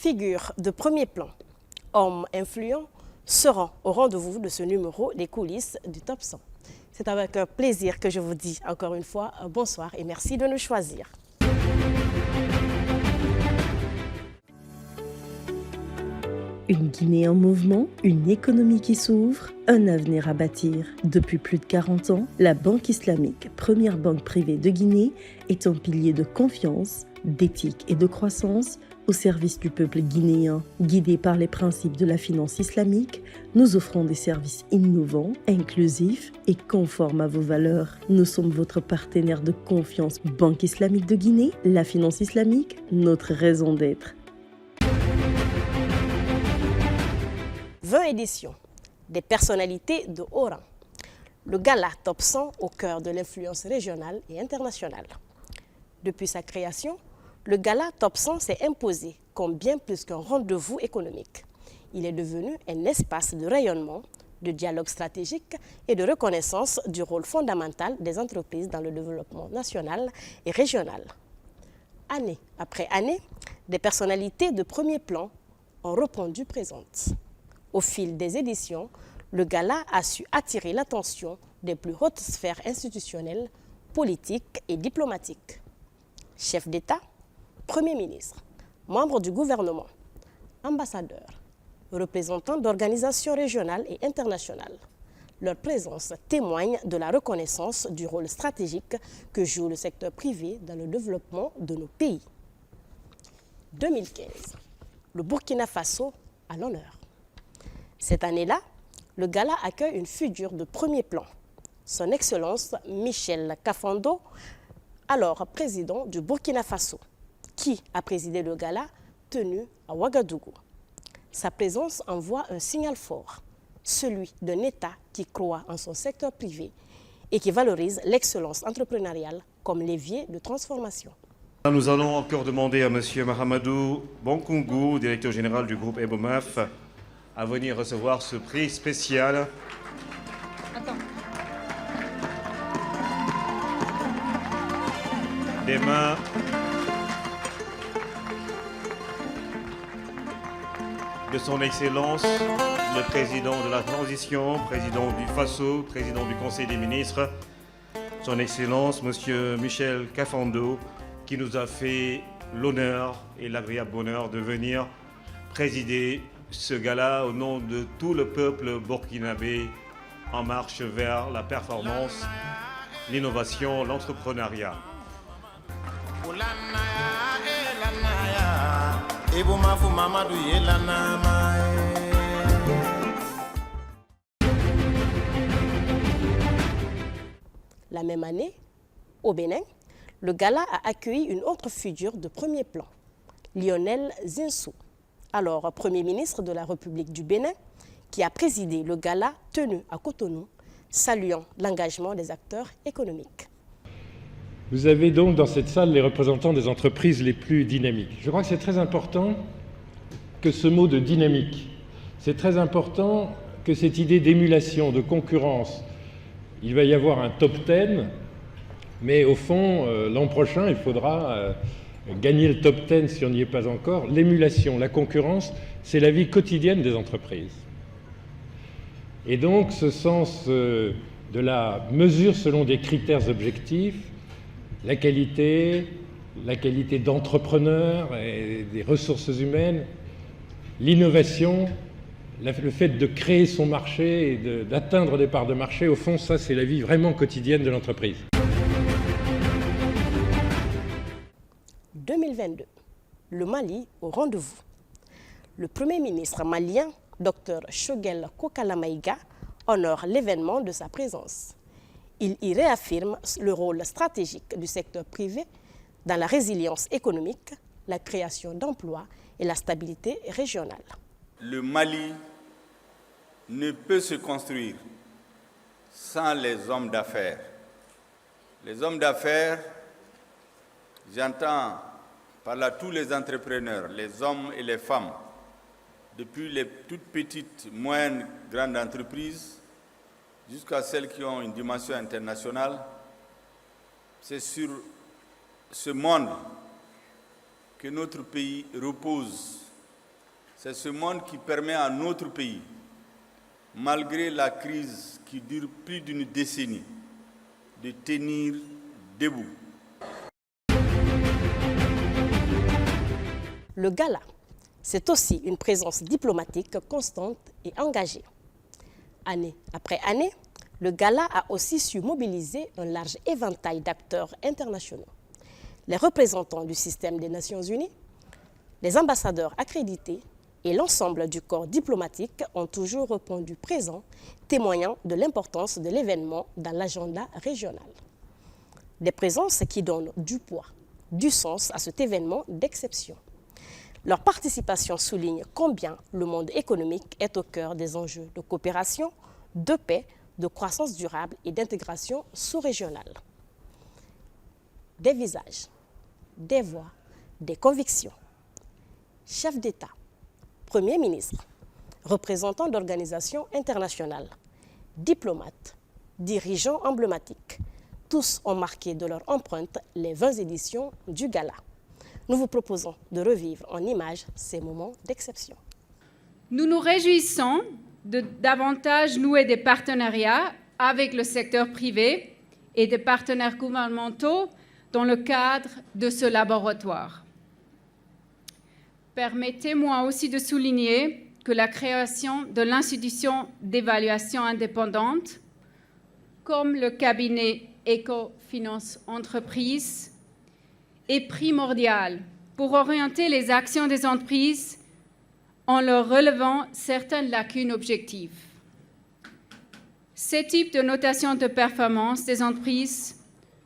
figures de premier plan, hommes influents, seront au rendez-vous de ce numéro des coulisses du Top 100. C'est avec un plaisir que je vous dis encore une fois bonsoir et merci de nous choisir. Une Guinée en mouvement, une économie qui s'ouvre, un avenir à bâtir. Depuis plus de 40 ans, la Banque islamique, première banque privée de Guinée, est un pilier de confiance, d'éthique et de croissance au service du peuple guinéen. Guidés par les principes de la finance islamique, nous offrons des services innovants, inclusifs et conformes à vos valeurs. Nous sommes votre partenaire de confiance. Banque islamique de Guinée, la finance islamique, notre raison d'être. 20 éditions, des personnalités de haut rang. Le gala Top 100 au cœur de l'influence régionale et internationale. Depuis sa création, le gala Top 100 s'est imposé comme bien plus qu'un rendez-vous économique. Il est devenu un espace de rayonnement, de dialogue stratégique et de reconnaissance du rôle fondamental des entreprises dans le développement national et régional. Année après année, des personnalités de premier plan ont répondu présentes. Au fil des éditions, le gala a su attirer l'attention des plus hautes sphères institutionnelles, politiques et diplomatiques. Chefs d'État, Premier ministre, membres du gouvernement, ambassadeurs, représentants d'organisations régionales et internationales. Leur présence témoigne de la reconnaissance du rôle stratégique que joue le secteur privé dans le développement de nos pays. 2015, le Burkina Faso à l'honneur. Cette année-là, le gala accueille une figure de premier plan, son Excellence Michel Kafando, alors président du Burkina Faso, qui a présidé le gala tenu à Ouagadougou. Sa présence envoie un signal fort, celui d'un État qui croit en son secteur privé et qui valorise l'excellence entrepreneuriale comme levier de transformation. Nous allons encore demander à M. Mahamadou Bonkungu, directeur général du groupe Ebomaf, à venir recevoir ce prix spécial. Des mains de son Excellence, le président de la transition, président du FASO, président du Conseil des ministres, son Excellence, M. Michel Kafando, qui nous a fait l'honneur et l'agréable bonheur de venir présider ce gala au nom de tout le peuple burkinabé en marche vers la performance, l'innovation, l'entrepreneuriat. La même année, au Bénin, le gala a accueilli une autre figure de premier plan, Lionel Zinsou, alors Premier ministre de la République du Bénin, qui a présidé le gala tenu à Cotonou, saluant l'engagement des acteurs économiques. Vous avez donc dans cette salle les représentants des entreprises les plus dynamiques. Je crois que c'est très important que ce mot de dynamique, c'est très important que cette idée d'émulation, de concurrence, il va y avoir un top 10, mais au fond, l'an prochain, il faudra gagner le top 10 si on n'y est pas encore. L'émulation, la concurrence, c'est la vie quotidienne des entreprises. Et donc, ce sens de la mesure selon des critères objectifs, la qualité d'entrepreneurs et des ressources humaines, l'innovation, le fait de créer son marché et d'atteindre des parts de marché, au fond, ça, c'est la vie vraiment quotidienne de l'entreprise. 2022, le Mali au rendez-vous. Le Premier ministre malien, Dr Choguel Kokalamaïga, honore l'événement de sa présence. Il y réaffirme le rôle stratégique du secteur privé dans la résilience économique, la création d'emplois et la stabilité régionale. Le Mali ne peut se construire sans les hommes d'affaires. Les hommes d'affaires, j'entends par là tous les entrepreneurs, les hommes et les femmes, depuis les toutes petites, moyennes, grandes entreprises, jusqu'à celles qui ont une dimension internationale. C'est sur ce monde que notre pays repose C'est ce monde qui permet à notre pays, malgré la crise qui dure plus d'une décennie, de tenir debout. Le gala, c'est aussi une présence diplomatique constante et engagée. Année après année, le gala a aussi su mobiliser un large éventail d'acteurs internationaux. Les représentants du système des Nations Unies, les ambassadeurs accrédités et l'ensemble du corps diplomatique ont toujours répondu présent, témoignant de l'importance de l'événement dans l'agenda régional. Des présences qui donnent du poids, du sens à cet événement d'exception. Leur participation souligne combien le monde économique est au cœur des enjeux de coopération, de paix, de croissance durable et d'intégration sous-régionale. Des visages, des voix, des convictions. Chefs d'État, Premier ministre, représentants d'organisations internationales, diplomates, dirigeants emblématiques, tous ont marqué de leur empreinte les 20 éditions du Gala. Nous vous proposons de revivre en images ces moments d'exception. Nous nous réjouissons de davantage nouer des partenariats avec le secteur privé et des partenaires gouvernementaux dans le cadre de ce laboratoire. Permettez-moi aussi de souligner que la création de l'institution d'évaluation indépendante, comme le cabinet Ecofinance Entreprises, est primordiale pour orienter les actions des entreprises en leur relevant certaines lacunes objectives. Ces types de notation de performance des entreprises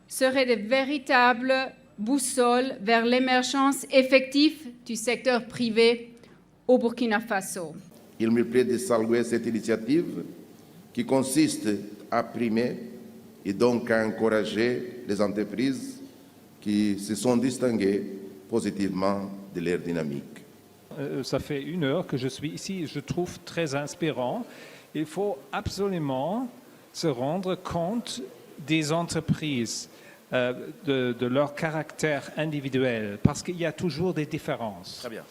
seraient de véritables boussoles vers l'émergence effective du secteur privé au Burkina Faso. Il me plaît de saluer cette initiative qui consiste à primer et donc à encourager les entreprises qui se sont distinguées positivement de leur dynamique. Ça fait 1 heure que je suis ici, je trouve très inspirant. Il faut absolument se rendre compte des entreprises, de leur caractère individuel, parce qu'il y a toujours des différences. Très bien.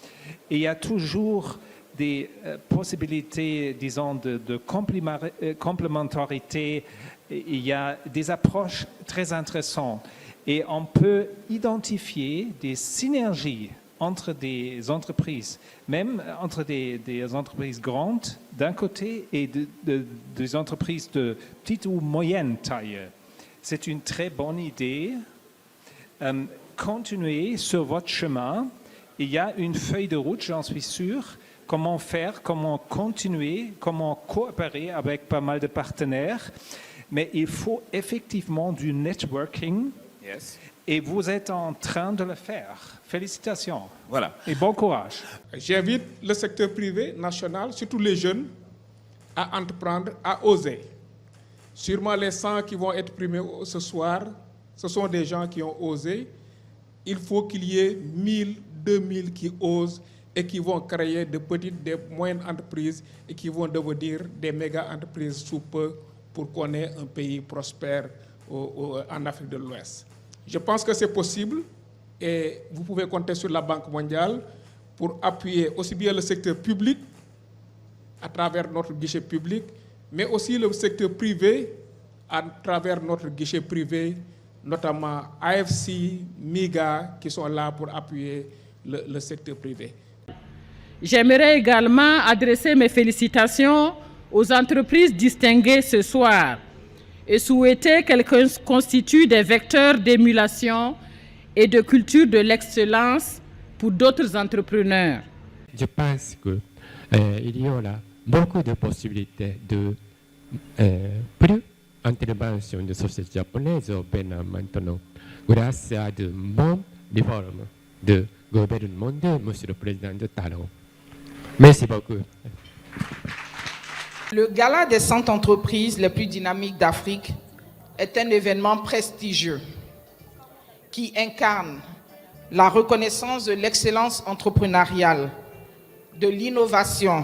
Et il y a toujours des possibilités, disons, de complémentarité. Il y a des approches très intéressantes. Et on peut identifier des synergies entre des entreprises, même entre des entreprises grandes d'un côté et des entreprises de petite ou moyenne taille. C'est une très bonne idée. Continuez sur votre chemin. Il y a une feuille de route, j'en suis sûr. Comment faire, comment continuer, comment coopérer avec pas mal de partenaires. Mais il faut effectivement du networking. Yes. Et vous êtes en train de le faire. Félicitations. Voilà. Et bon courage. J'invite le secteur privé national, surtout les jeunes, à entreprendre, à oser. Sûrement les 100 qui vont être primés ce soir, ce sont des gens qui ont osé. Il faut qu'il y ait 1000, 2000 qui osent et qui vont créer de petites, de moyennes entreprises et qui vont devenir des méga-entreprises sous peu pour qu'on ait un pays prospère en Afrique de l'Ouest. Je pense que c'est possible et vous pouvez compter sur la Banque mondiale pour appuyer aussi bien le secteur public à travers notre guichet public, mais aussi le secteur privé à travers notre guichet privé, notamment AFC, MIGA, qui sont là pour appuyer le secteur privé. J'aimerais également adresser mes félicitations aux entreprises distinguées ce soir et souhaiter qu'elles constituent des vecteurs d'émulation et de culture de l'excellence pour d'autres entrepreneurs. Je pense qu'il y aura beaucoup de possibilités de plus intervention de sociétés japonaises au Vietnam maintenant, grâce à de bonnes réformes de gouvernement de M. le Président de Talon. Merci beaucoup. Le Gala des 100 entreprises les plus dynamiques d'Afrique est un événement prestigieux qui incarne la reconnaissance de l'excellence entrepreneuriale, de l'innovation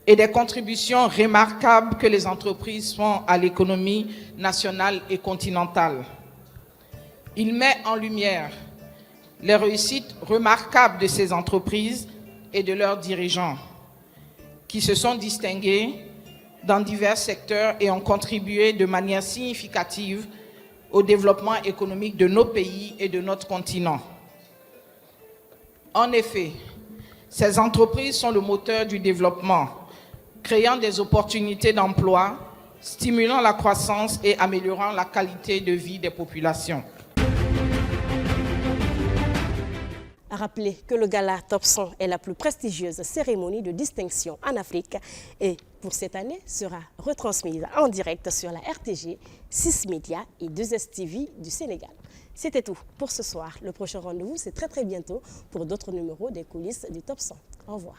et des contributions remarquables que les entreprises font à l'économie nationale et continentale. Il met en lumière les réussites remarquables de ces entreprises et de leurs dirigeants, qui se sont distingués dans divers secteurs et ont contribué de manière significative au développement économique de nos pays et de notre continent. En effet, ces entreprises sont le moteur du développement, créant des opportunités d'emploi, stimulant la croissance et améliorant la qualité de vie des populations. À rappeler que le gala Top 100 est la plus prestigieuse cérémonie de distinction en Afrique et pour cette année sera retransmise en direct sur la RTG, 6 Médias et 2STV du Sénégal. C'était tout pour ce soir. Le prochain rendez-vous, c'est très bientôt pour d'autres numéros des coulisses du Top 100. Au revoir.